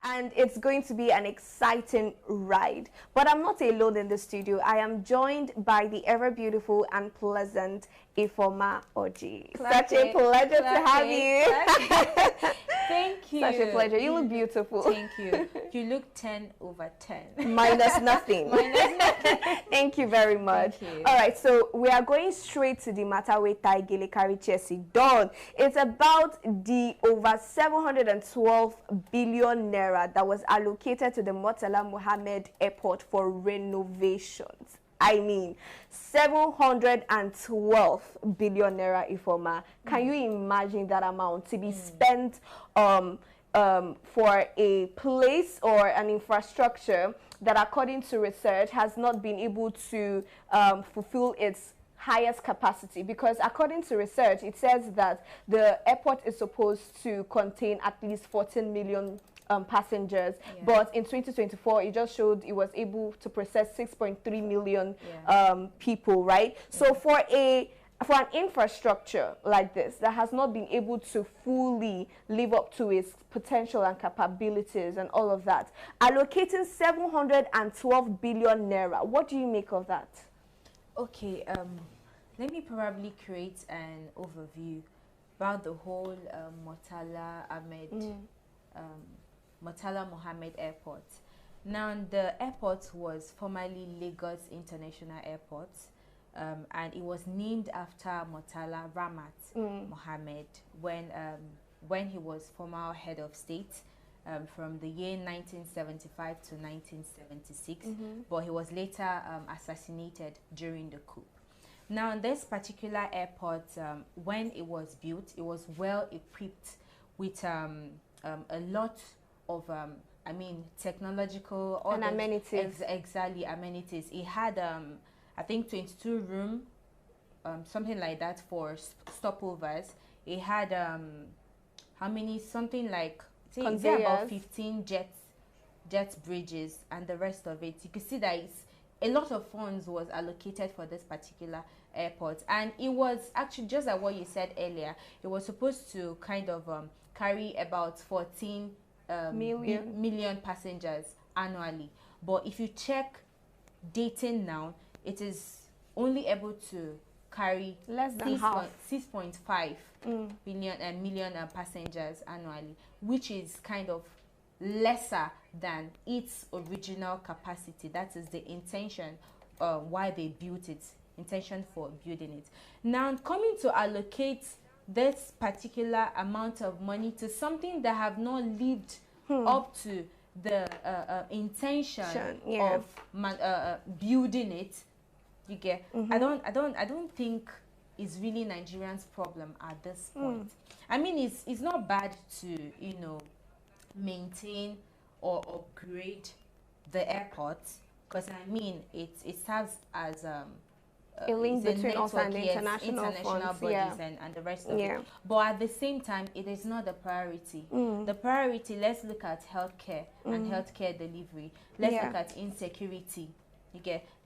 And it's going to be an exciting ride. But I'm not alone in the studio. I am joined by the ever beautiful and pleasant Ifoma Oji. Such a pleasure to have you. Thank you. Such a pleasure. You look beautiful. Thank you. You look 10 over 10. Minus nothing. Minus nothing. Thank you very much. Thank you. All right, so we are going straight to the matter with Taigele Karichesi Don. It's about the over 712 billion naira that was allocated to the Murtala Mohammed Airport for renovations. I mean, 712 billion naira, Ifoma. Can you imagine that amount to be spent for a place or an infrastructure that, according to research, has not been able to fulfill its highest capacity? Because according to research, it says that the airport is supposed to contain at least 14 million passengers, but in 2024 it just showed it was able to process 6.3 million people, right? So for an infrastructure like this that has not been able to fully live up to its potential and capabilities and all of that, allocating 712 billion naira, what do you make of that? Okay, let me probably create an overview about the whole Murtala Mohammed Airport. Now, the airport was formerly Lagos International Airport, and it was named after Murtala Ramat Mohammed when he was former head of state from the year 1975 to 1976, but he was later assassinated during the coup. Now, this particular airport, when it was built, it was well equipped with a lot of technological and amenities. Exactly, amenities. It had I think 22 room, something like that, for stopovers. It had how many, something like, say about 15 jet bridges and the rest of it. You can see that a lot of funds was allocated for this particular airport, and it was actually just like what you said earlier. It was supposed to kind of carry about 14 million passengers annually, but if you check dating now, it is only able to carry less than half, 6.5 million passengers annually, which is kind of lesser than its original capacity. That is the intention why they built it, intention for building it. Now, coming to allocate this particular amount of money to something that have not lived up to the intention of building it, you get. I don't think it's really Nigerians' problem at this point. I mean, it's not bad to maintain or upgrade the airport, because I mean it serves as a link between us and the international bodies and the rest of it. But at the same time, it is not the priority. The priority, let's look at healthcare and healthcare delivery. Let's look at insecurity.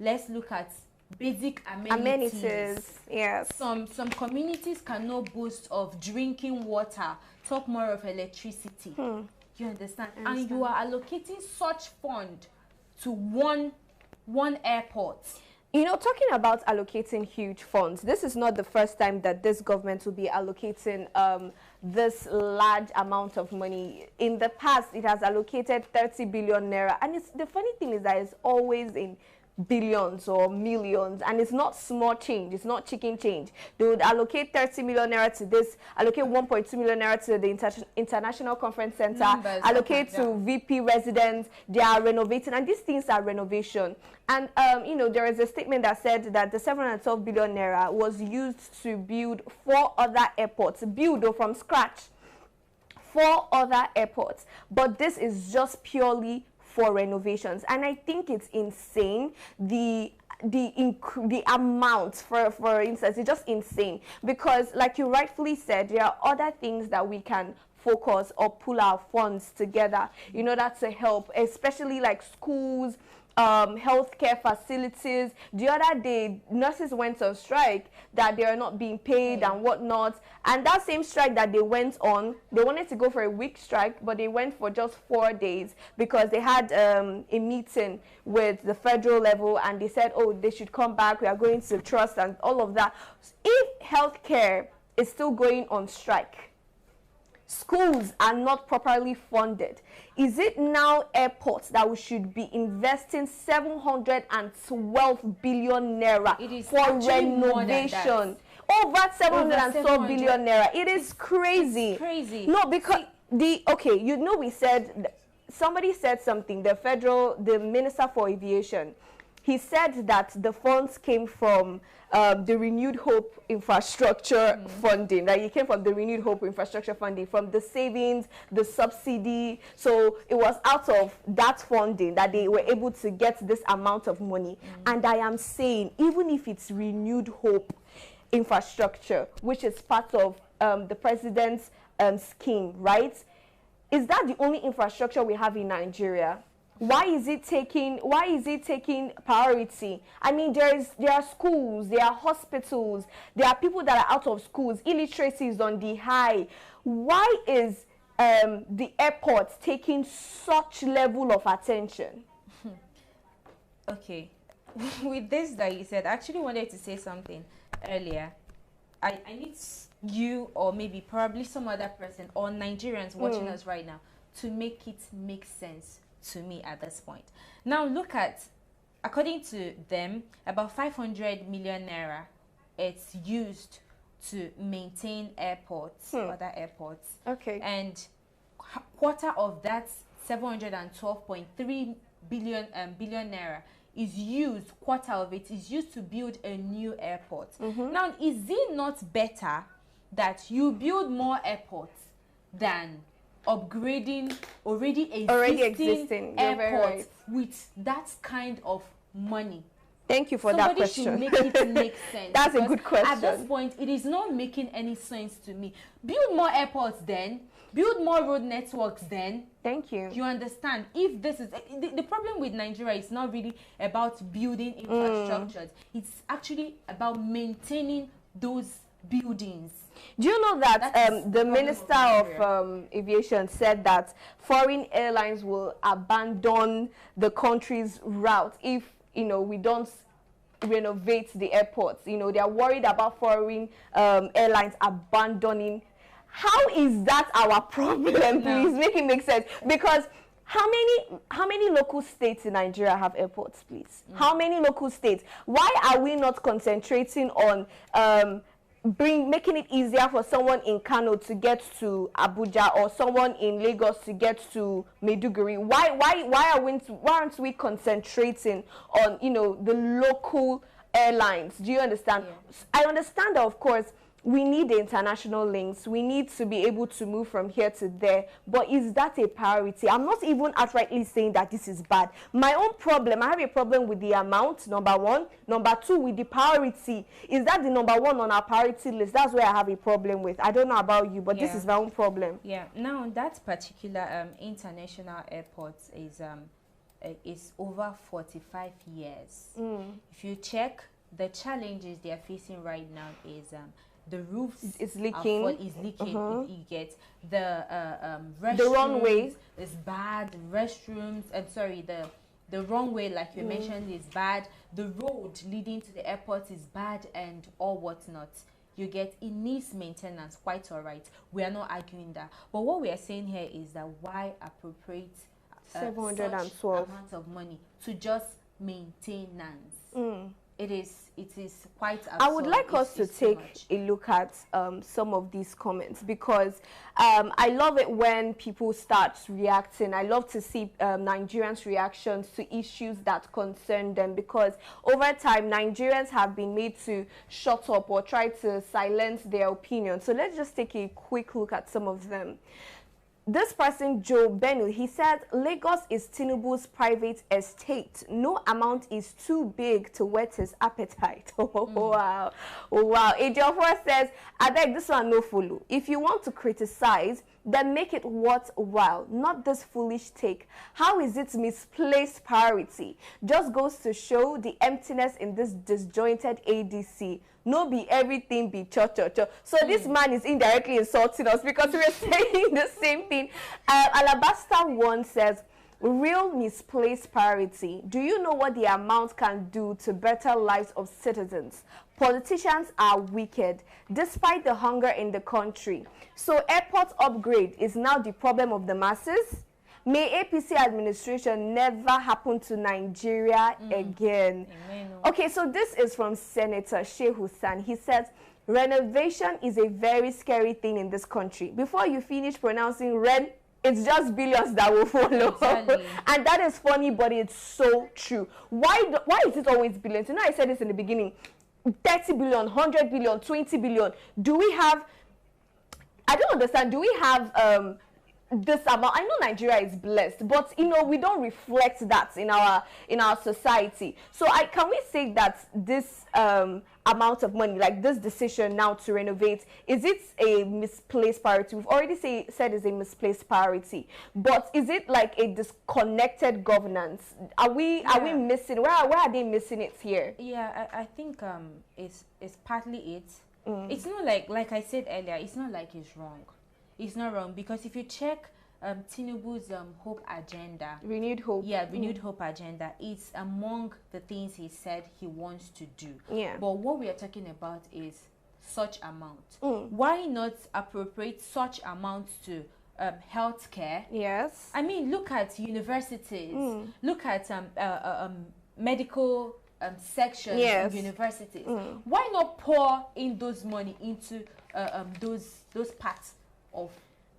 Let's look at basic amenities. Yes. Some communities cannot boast of drinking water, talk more of electricity. You understand? And you are allocating such fund to one airport. You know, talking about allocating huge funds, this is not the first time that this government will be allocating this large amount of money. In the past, it has allocated 30 billion naira. And the funny thing is that it's always in billions or millions, and it's not small change, it's not chicken change. They would allocate 30 million naira to this, allocate 1.2 million naira to the International Conference Center, allocate to VP residents. They are renovating, and these things are renovation. And there is a statement that said that the 712 billion naira was used to build 4 other airports, build from scratch 4 other airports, but this is just purely for renovations. And I think it's insane, the amount, for instance. It's just insane, because like you rightfully said, there are other things that we can focus or pull our funds together in order to help, especially like schools, healthcare facilities. The other day, nurses went on strike that they are not being paid and whatnot. And that same strike that they went on, they wanted to go for a week strike, but they went for just 4 days because they had a meeting with the federal level, and they said, oh, they should come back. We are going to trust and all of that. If healthcare is still going on strike, schools are not properly funded, is it now airports that we should be investing 712 billion naira for renovation? Over 712 billion naira. It is crazy. It's crazy. No, because we said, somebody said something, the Minister for Aviation, he said that the funds came from the Renewed Hope Infrastructure funding. That it came from the Renewed Hope Infrastructure funding, from the savings, the subsidy. So it was out of that funding that they were able to get this amount of money. And I am saying, even if it's Renewed Hope Infrastructure, which is part of the president's scheme, right? Is that the only infrastructure we have in Nigeria? Why is it taking priority? I mean, there are schools, there are hospitals, there are people that are out of schools, illiteracy is on the high. Why is the airport taking such level of attention? Okay, with this that you said, I actually wanted to say something earlier. I need you, or maybe probably some other person, or Nigerians watching us right now, to make it make sense to me at this point. Now look at, according to them, about 500 million naira it's used to maintain airports, other airports. Okay. And quarter of that 712.3 billion naira is used, quarter of it is used to build a new airport. Now, is it not better that you build more airports than upgrading already existing airports with that kind of money? Thank you for that question. Somebody should make it make sense. That's a good question. At this point, it is not making any sense to me. Build more airports then. Build more road networks then. Thank you. You understand? If this is the problem with Nigeria, is not really about building infrastructures. It's actually about maintaining those buildings. Do you know that the Minister of Aviation said that foreign airlines will abandon the country's route if, we don't renovate the airports? They are worried about foreign airlines abandoning. How is that our problem? Please make it make sense. Because how many local states in Nigeria have airports, please? How many local states? Why are we not concentrating on making it easier for someone in Kanu to get to Abuja, or someone in Lagos to get to Maiduguri? Why aren't we concentrating on the local airlines? Do you understand? Yeah. I understand that, of course, we need the international links. We need to be able to move from here to there. But is that a priority? I'm not even outrightly saying that this is bad. My own problem, I have a problem with the amount, number one. Number two, with the priority. Is that the number one on our priority list? That's where I have a problem with. I don't know about you, but this is my own problem. Yeah. Now, that particular international airport is over 45 years. If you check, the challenges they are facing right now is the roofs is leaking. You get the restrooms, the runway is bad. Restrooms, the runway, like you mentioned, is bad. The road leading to the airport is bad, and all whatnot. You get, it needs maintenance, quite all right. We are not arguing that. But what we are saying here is that why appropriate 712 amount of money to just maintenance? It is quite absurd. I would like us to take a look at some of these comments, because I love it when people start reacting. I love to see Nigerians' reactions to issues that concern them, because over time Nigerians have been made to shut up or try to silence their opinion. So let's just take a quick look at some of them. This person, Joe Benu, he said, Lagos is Tinubu's private estate. No amount is too big to whet his appetite. Wow. Oh, wow. Ejiofor says, I beg this one no follow. If you want to criticize, then make it worthwhile, not this foolish take. How is it misplaced priority? Just goes to show the emptiness in this disjointed ADC. No be everything be cho-cho-cho. So this man is indirectly insulting us because we're saying the same thing. Alabaster 1 says, real misplaced priority. Do you know what the amount can do to better lives of citizens? Politicians are wicked, despite the hunger in the country. So airport upgrade is now the problem of the masses? May APC administration never happen to Nigeria again. Amen. Okay, so this is from Senator Sheikh Hussain. He says, renovation is a very scary thing in this country. Before you finish pronouncing red, it's just billions that will follow. Exactly. And that is funny, but it's so true. Why is it always billions? You know, I said this in the beginning. 30 billion, 100 billion, 20 billion. Do we have, I don't understand, do we have this amount? I know Nigeria is blessed, but you know, we don't reflect that in our society. So can we say that this amount of money, like this decision now to renovate, is it a misplaced priority? We've already said it's a misplaced priority, but is it like a disconnected governance? Are we missing, where are they missing it here? Yeah, I think it's partly it. It's not like I said earlier, it's not like it's wrong. It's not wrong, because if you check Tinubu's hope agenda, renewed hope, renewed hope agenda, it's among the things he said he wants to do. Yeah, but what we are talking about is such amount. Why not appropriate such amounts to healthcare? Yes, I mean, look at universities, look at medical sections in universities. Why not pour in those money into those parts of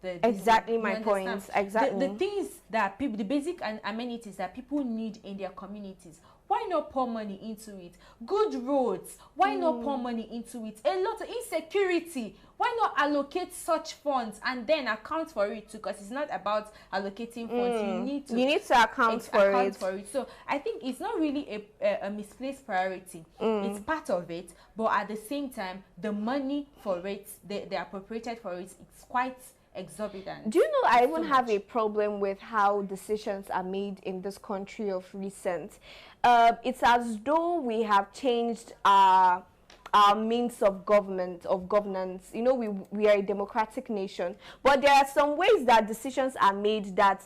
the exactly my point. Exactly the things that people, the basic amenities that people need in their communities. Why not pour money into it? Good roads, why not pour money into it? A lot of insecurity, why not allocate such funds and then account for it too? Because it's not about allocating funds. You need to account for it. So I think it's not really a misplaced priority. It's part of it, but at the same time, the money for it, they appropriated for it, it's quite exorbitant. Do you know, I even have a problem with how decisions are made in this country of recent. It's as though we have changed our means of governance. You know, we are a democratic nation, but there are some ways that decisions are made that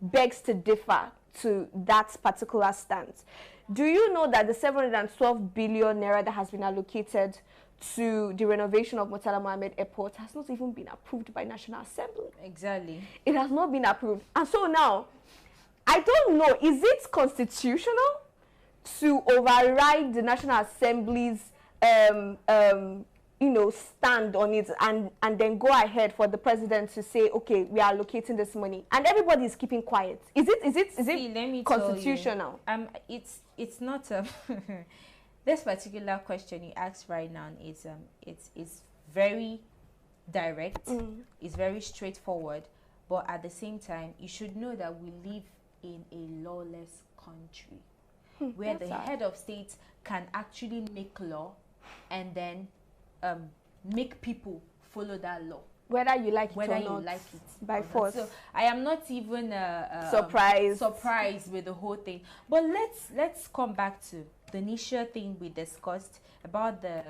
begs to differ to that particular stance. Do you know that the 712 billion naira that has been allocated to the renovation of Murtala Mohammed Airport has not even been approved by National Assembly? Exactly. It has not been approved. And so now, I don't know, is it constitutional to override the National Assembly's you know, stand on it and then go ahead for the president to say, okay, we are allocating this money, and everybody is keeping quiet? Is it constitutional? It's not this particular question you asked right now is it's very direct, it's very straightforward, but at the same time, you should know that we live in a lawless country where the head of state can actually make law and then make people follow that law, whether you like it or not, by force. So I am not even surprised with the whole thing. But let's come back to the initial thing we discussed about the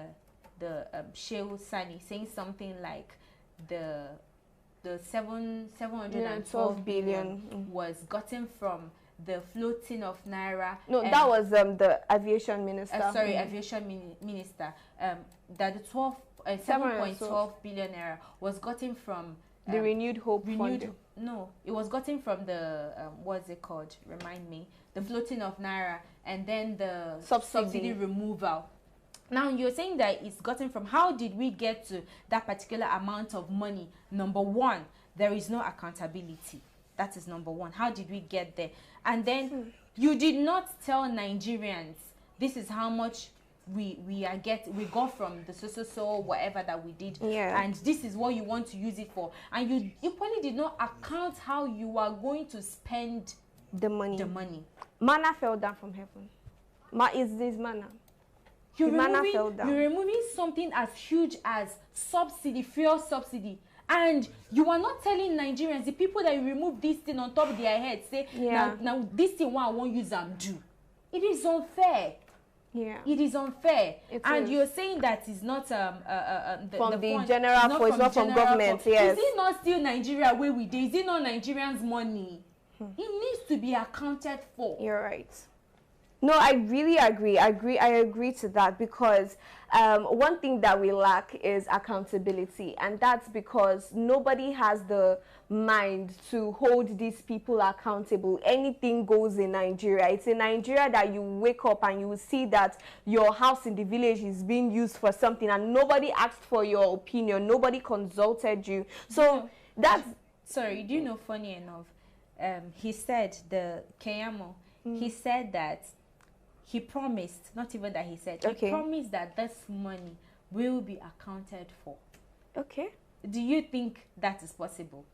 Shehu Sani saying something like the 712 billion was gotten from the floating of naira. No, that was the aviation minister. Aviation minister. That the 7.12 billion naira was gotten from the renewed hope fund. No, it was gotten from the what's it called? Remind me. The floating of naira and then the subsidy removal. Now you're saying that it's gotten from, how did we get to that particular amount of money? Number one, there is no accountability. That is number one. How did we get there? And then you did not tell Nigerians this is how much we got from the so whatever that we did, and this is what you want to use it for, and you equally did not account how you are going to spend the money. Manna fell down from heaven. Is this manna? You're removing something as huge as subsidy, fuel subsidy, And you are not telling Nigerians, the people that you remove this thing on top of their head, say, now this thing one I won't use and do. It is unfair. Yeah. It is unfair. And you're saying that it's not from the general, it's not from government. Yes. Is it not still Nigeria where we do? Is it not Nigerians' money? It needs to be accounted for. You're right. No, I really agree. I agree to that, because one thing that we lack is accountability, and that's because nobody has the mind to hold these people accountable. Anything goes in Nigeria. It's in Nigeria that you wake up and you will see that your house in the village is being used for something and nobody asked for your opinion, nobody consulted you. So that's... Sorry, do you know, funny enough, he said, the Keyamo, he said that he promised, not even that he said, he promised that this money will be accounted for. Okay. Do you think that is possible?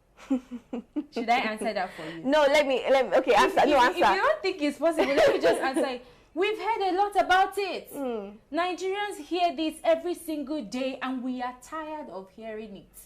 Should I answer that for you? No, let me okay, answer. If answer. If you don't think it's possible, let me just answer. We've heard a lot about it. Nigerians hear this every single day and we are tired of hearing it.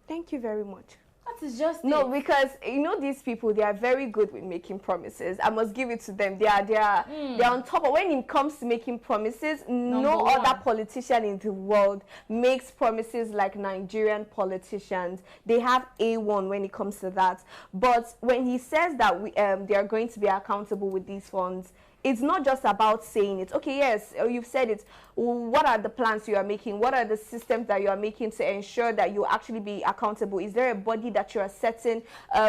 Thank you very much. That is just no, because you know these people, they are very good with making promises. I must give it to them. They are on top. But when it comes to making promises, no other politician in the world makes promises like Nigerian politicians. They have A1 when it comes to that. But when he says that they are going to be accountable with these funds, it's not just about saying it. Okay, yes, you've said it. What are the plans you are making? What are the systems that you are making to ensure that you actually be accountable? Is there a body that you are setting?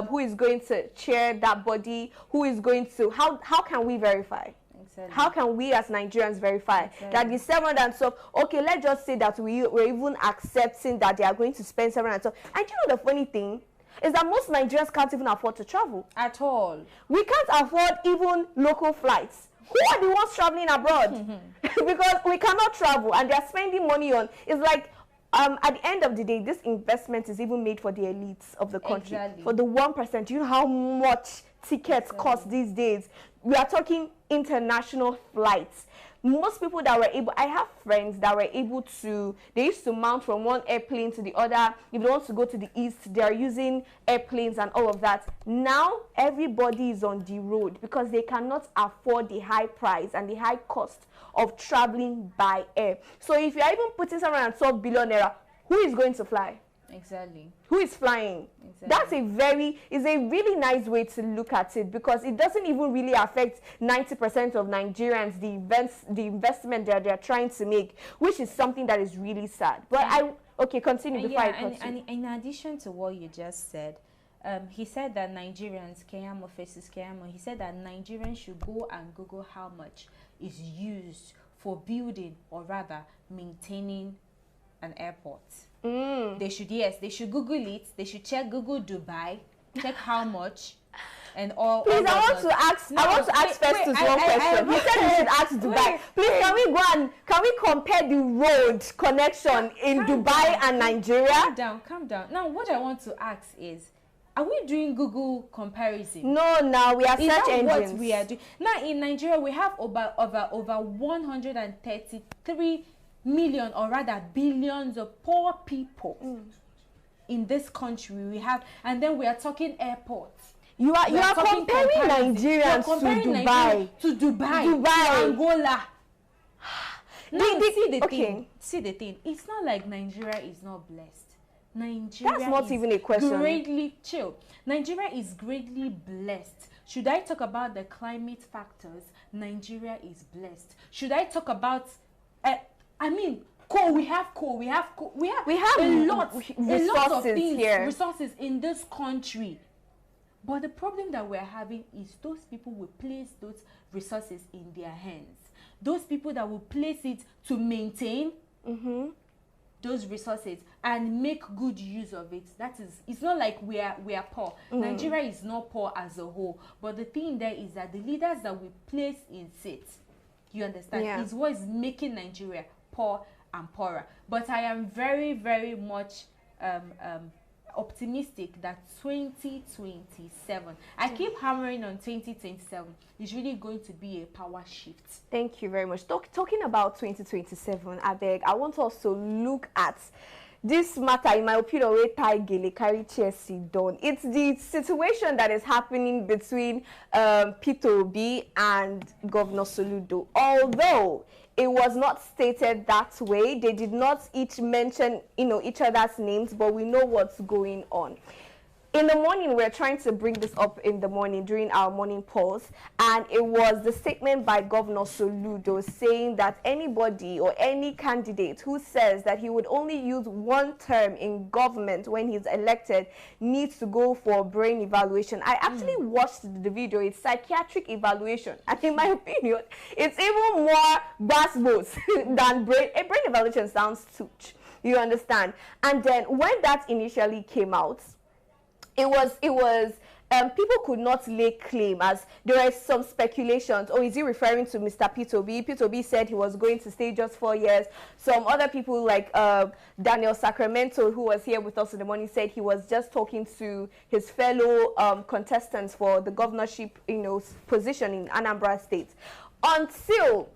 Who is going to chair that body? Who is going to... How can we verify? Exactly. How can we as Nigerians verify that the 712... Okay, let's just say that we're even accepting that they are going to spend 712. And you know the funny thing? Is that most Nigerians can't even afford to travel. At all. We can't afford even local flights. Who are the ones traveling abroad? Because we cannot travel and they're spending money on... It's like, at the end of the day, this investment is even made for the elites of the country. Exactly. For the 1%. You know how much tickets cost these days? We are talking international flights. Most people that were able, I have friends that were able to, they used to mount from one airplane to the other. If they want to go to the east, they are using airplanes and all of that. Now, everybody is on the road because they cannot afford the high price and the high cost of traveling by air. So if you are even putting someone at 12 billion naira, who is going to fly? Exactly. Who is flying? Exactly. That's a really nice way to look at it, because it doesn't even really affect 90% of Nigerians, the investment that they're trying to make, which is something that is really sad. But continue before I continue. And in addition to what you just said, he said that Nigerians, Keyamo faces Keyamo, he said that Nigerians should go and Google how much is used for building, or rather maintaining, an airport. They should Google it. They should check Google Dubai, check how much, and all. Please, I want to ask Festus one question. He said we should ask Dubai. Please, can we compare the road connection in Dubai and Nigeria? Calm down. Now, what I want to ask is, are we doing Google comparison? No, now we are search engines. What we are doing now in Nigeria? We have over 133 million, or rather billions of poor people in this country. We have, and then we are talking airports. You are comparing Nigerians to Dubai, to Angola. See the thing. It's not like Nigeria is not blessed. Nigeria That's not even a question. Nigeria is greatly blessed. Should I talk about the climate factors? Nigeria is blessed. Should I talk about coal? We have a lot of things, resources in this country. But the problem that we're having is those people will place those resources in their hands. Those people that will place it to maintain those resources and make good use of it. It's not like we are poor. Nigeria is not poor as a whole. But the thing there is that the leaders that we place in seats, you understand, is what is making Nigeria poor and poorer. But I am very, very much optimistic that 2027, I keep hammering on 2027, is really going to be a power shift. Thank you very much. Talking about 2027, I want us to look at this matter, in my opinion, we carry Chelsea done. It's the situation that is happening between Peter Obi and Governor Soludo. Although it was not stated that way, they did not each mention, each other's names, but we know what's going on. In the morning, we're trying to bring this up in the morning during our morning pause, and it was the statement by Governor Soludo saying that anybody or any candidate who says that he would only use one term in government when he's elected needs to go for brain evaluation. I actually watched the video. It's psychiatric evaluation, and in my opinion, it's even more bass than brain. A brain evaluation sounds touch. You understand? And then when that initially came out, it was people could not lay claim, as there were some speculations. Oh, is he referring to Mr. Peter Obi? Peter Obi said he was going to stay just 4 years. Some other people like Daniel Sacramento, who was here with us in the morning, said he was just talking to his fellow contestants for the governorship, position in Anambra State. Until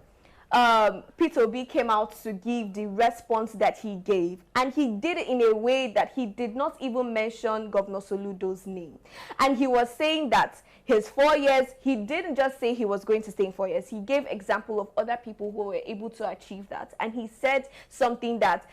Peter Obi came out to give the response that he gave, and he did it in a way that he did not even mention Governor Soludo's name. And he was saying that his 4 years, he didn't just say he was going to stay in 4 years. He gave example of other people who were able to achieve that. And he said something that,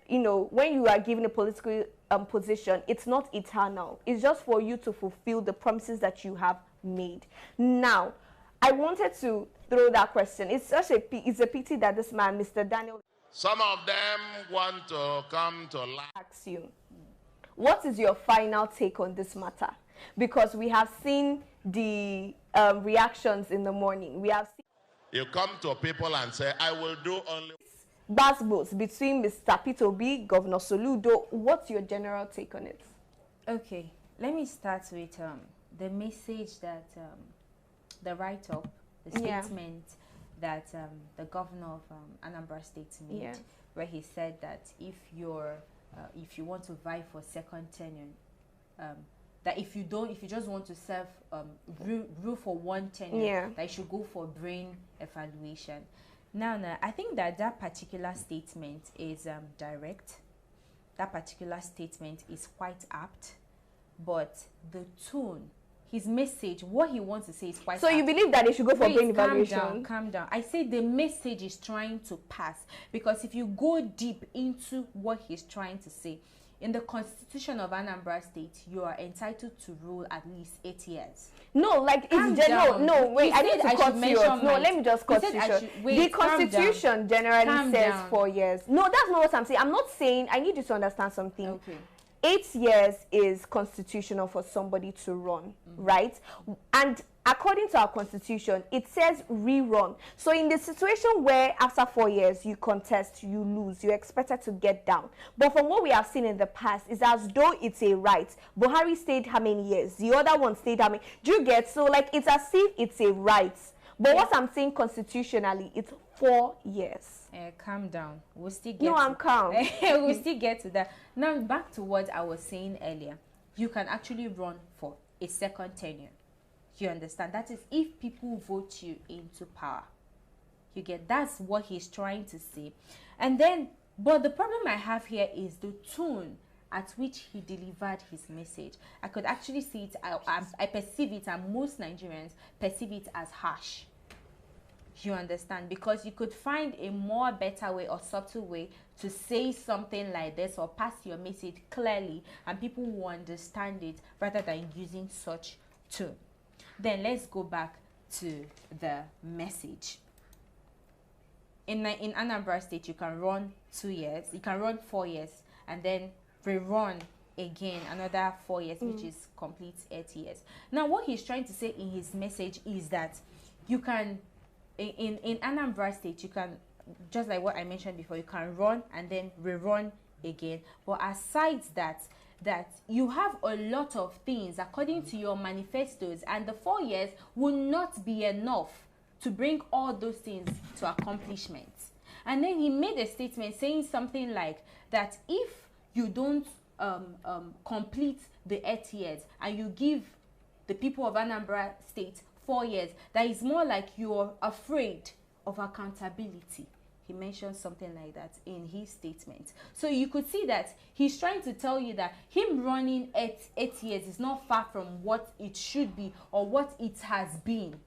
when you are given a political position, it's not eternal. It's just for you to fulfill the promises that you have made. Now, I wanted to throw that question. It's a pity that this man, Mr. Daniel, some of them want to come to life. Asks you, what is your final take on this matter? Because we have seen the reactions in the morning. We have seen you come to people and say, I will do only battles between Mr. Peter Obi, Governor Soludo. What's your general take on it? Okay, let me start with the message that the write-up, the statement that the governor of Anambra State made, where he said that if you want to vie for second tenure, that if you just want to serve rule for one tenure, that you should go for brain evaluation. Now, I think that particular statement is direct. That particular statement is quite apt, but the tone, his message, what he wants to say is quite. So you believe that they should go for brain evaluation? Calm down. I say the message is trying to pass, because if you go deep into what he's trying to say, in the Constitution of Anambra State, you are entitled to rule at least 8 years. No, like it's no. Wait, I need to cut you off. No, let me just cut you short. The Constitution generally says 4 years. No, that's not what I'm saying. I'm not saying. I need you to understand something. Okay. 8 years is constitutional for somebody to run, right? And according to our constitution, it says rerun. So in the situation where after 4 years you contest, you lose, you're expected to get down. But from what we have seen in the past, it's as though it's a right. Buhari stayed how many years? The other one stayed how many? Do you get? So like it's as if it's a right. But what I'm saying constitutionally, it's 4 years. Calm down. We'll still get. No, I'm calm. We'll still get to that. Now, back to what I was saying earlier. You can actually run for a second tenure. You understand? That is if people vote you into power. You get? That's what he's trying to say. And then, but the problem I have here is the tone at which he delivered his message. I could actually see it. I perceive it, and most Nigerians perceive it as harsh. You understand? Because you could find a more better way or subtle way to say something like this or pass your message clearly, and people will understand it rather than using such tone. Then let's go back to the message. In Anambra State, you can run 2 years, you can run 4 years, and then rerun again another 4 years, which is complete 8 years. Now, what he's trying to say in his message is that you can, in Anambra State, you can, just like what I mentioned before, you can run and then rerun again. But aside that you have a lot of things according to your manifestos, and the 4 years will not be enough to bring all those things to accomplishment. And then he made a statement saying something like that if you don't complete the 8 years and you give the people of Anambra State 4 years, that is more like you're afraid of accountability. He mentioned something like that in his statement. So you could see that he's trying to tell you that him running 8 years is not far from what it should be or what it has been.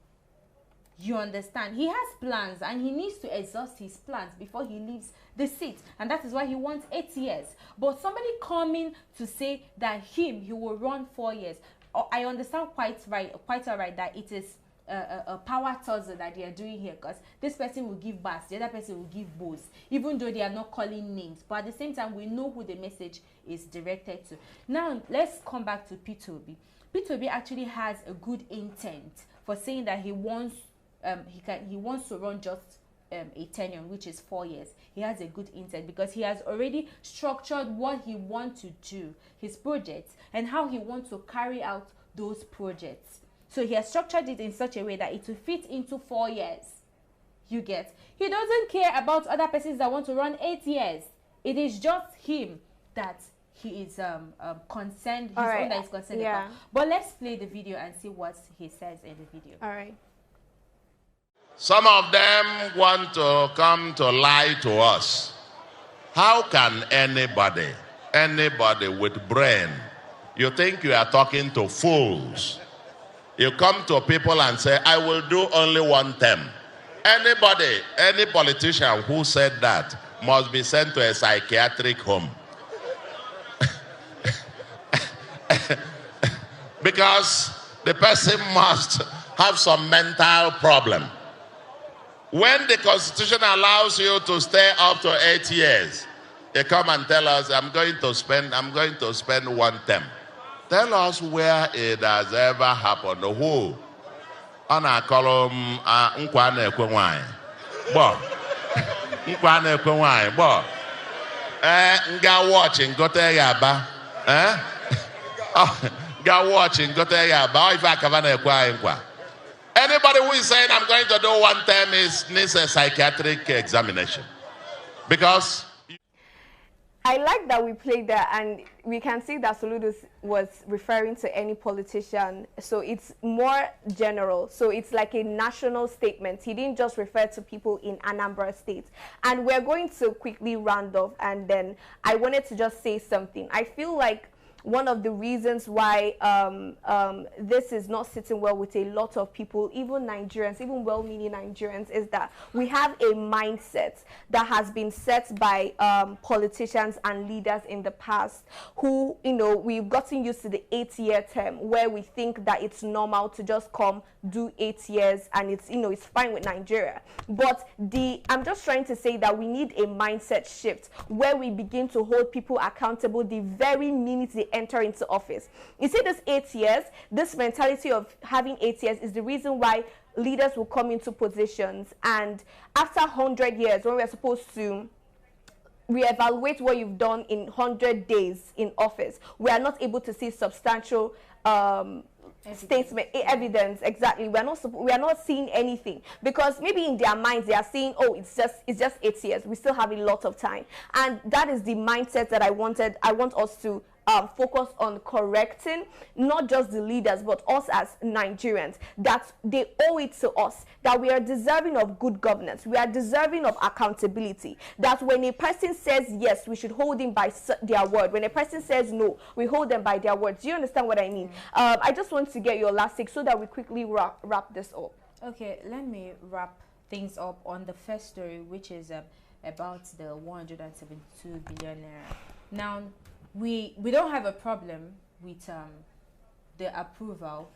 You understand? He has plans and he needs to exhaust his plans before he leaves the seat. And that is why he wants 8 years. But somebody coming to say that he will run 4 years. I understand quite all right that it is a power tussle that they are doing here, because this person will give bars, the other person will give bows, even though they are not calling names. But at the same time, we know who the message is directed to. Now, let's come back to P2B. P2B actually has a good intent for saying that he wants he wants to run just a tenure, which is 4 years. He has a good intent because he has already structured what he wants to do, his projects, and how he wants to carry out those projects. So he has structured it in such a way that it will fit into 4 years. You get? He doesn't care about other persons that want to run 8 years. It is just him that he is concerned, his own that is concerned about. But let's play the video and see what he says in the video. All right. Some of them want to come to lie to us. How can anybody with brain, you think you are talking to fools? You come to people and say, I will do only 1 term. Anybody, any politician who said that must be sent to a psychiatric home. Because the person must have some mental problem. When the Constitution allows you to stay up to 8 years, you come and tell us, I'm going to spend 1 term. Tell us where it has ever happened. Who? Ana kolom nkwa na ekwe nwanyị. Bo. Nkwa na ekwe nwanyị. Bo. Nga watch ngote ya ba. Nga watch ngote ya ba. Ifa akava na ekwe anyị nkwa. Anybody who is saying I'm going to do 1 term needs a psychiatric examination. Because I like that we played that, and we can see that Soludo was referring to any politician. So it's more general. So it's like a national statement. He didn't just refer to people in Anambra State. And we're going to quickly round off, and then I wanted to just say something. I feel like one of the reasons why this is not sitting well with a lot of people, even Nigerians, even well-meaning Nigerians, is that we have a mindset that has been set by politicians and leaders in the past who, you know, we've gotten used to the 8-year term where we think that it's normal to just come, do 8 years, and it's, you know, it's fine with Nigeria. But I'm just trying to say that we need a mindset shift where we begin to hold people accountable the very minute they enter into office. You see, this 8 years, this mentality of having 8 years is the reason why leaders will come into positions, and after 100 years, when we're supposed to reevaluate what you've done in 100 days in office, we are not able to see substantial statement evidence. Exactly, we are not seeing anything, because maybe in their minds they are saying, oh, it's just 8 years, we still have a lot of time. And that is the mindset that I want us to focus on correcting, not just the leaders but us as Nigerians, that they owe it to us, that we are deserving of good governance, we are deserving of accountability, that when a person says yes, we should hold him by their word. When a person says no, we hold them by their words. Do you understand what I mean? I just want to get your last take so that we quickly wrap this up. Okay, let me wrap things up on the first story, which is about the 172 billion naira. Now, we don't have a problem with the approval.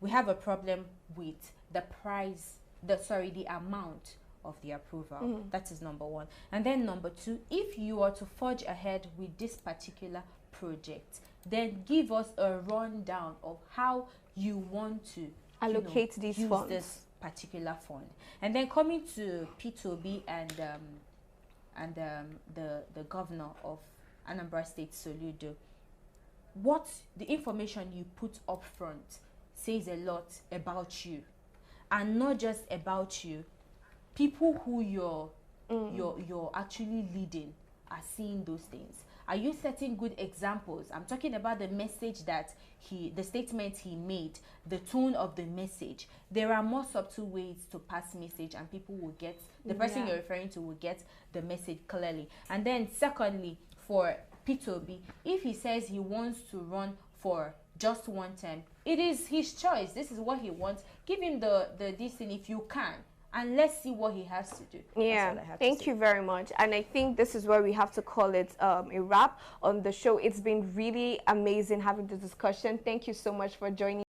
We have a problem with the price, the amount of the approval. That is number one. And then number two, if you are to forge ahead with this particular project, then give us a rundown of how you want to allocate these funds, this particular fund. And then coming to P2B and the governor of Anambra State, Soludo, what the information you put up front says a lot about you, and not just about you. People who you're actually leading are seeing those things. Are you setting good examples? I'm talking about the message that the statement he made, the tone of the message. There are more subtle ways to pass message, and people will get, the person you're referring to will get the message clearly. And then secondly, for P2B, if he says he wants to run for just one term, it is his choice. This is what he wants. Give him this thing if you can, and let's see what he has to do. Yeah, thank you very much. And I think this is where we have to call it a wrap on the show. It's been really amazing having the discussion. Thank you so much for joining